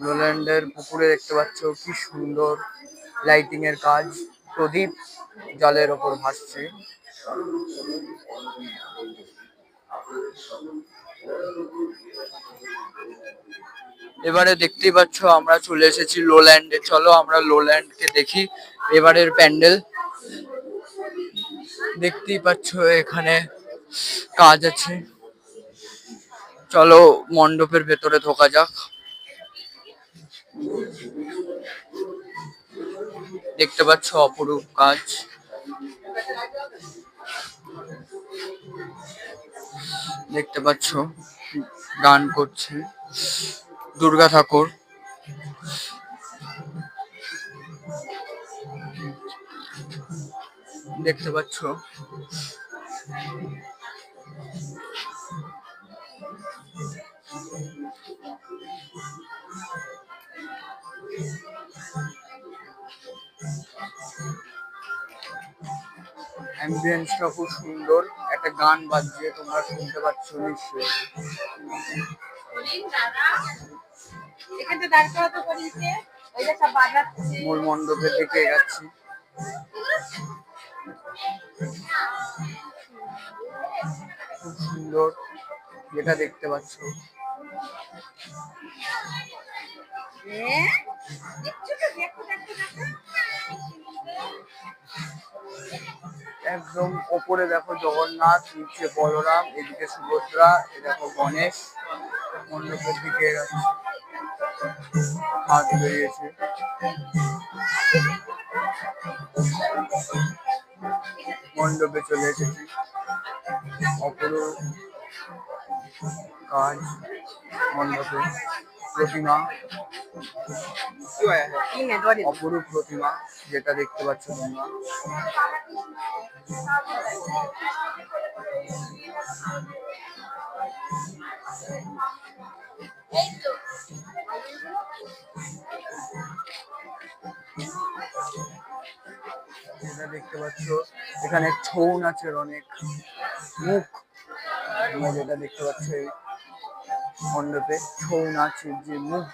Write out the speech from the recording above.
লোল্যান্ডের পুকুরে দেখতে পাচ্ছ কি সুন্দর লাইটিং এর কাজ, প্রদীপ জলের ওপর ভাসছে। এবারে দেখতেই পাচ্ছ আমরা চলে এসেছি লোল্যান্ডে। চলো আমরা লোল্যান্ডকে দেখি। এবারের প্যান্ডেল দেখতেই পাচ্ছ, এখানে কাজ আছে। চলো মণ্ডপের ভেতরে ঢোকা যাক। দেখতে পাচ্ছ অপরূপ কাজ। দেখতে পাচ্ছ গান করছে দুর্গা ঠাকুর। দেখতে পাচ্ছ অ্যাম্বিয়েন্সটা খুব সুন্দর, একটা গান বাজছে, তোমরা শুনতে পাচ্ছ নিশ্চয়ই। মূল মণ্ডপের দিকে যাচ্ছি। খুব সুন্দর যেটা দেখতে পাচ্ছ। একদম ওপরে দেখো জগন্নাথ, নিচে বলরাম, এদিকে সুভদ্রা, এ দেখো গণেশ। মণ্ডপের দিকে যাচ্ছে, হাত বেরিয়েছে। মণ্ডপে চলে এসেছি। অপরূপ কাজ মণ্ডপে, প্রতিমা, অপরূপ প্রতিমা যেটা দেখতে পাচ্ছ তোমরা। যেটা দেখতে পাচ্ছ এখানে ছৌ নাচের অনেক মুখ, যেটা দেখতে পাচ্ছ মণ্ডপে ছৌ নাচের যে মুখ।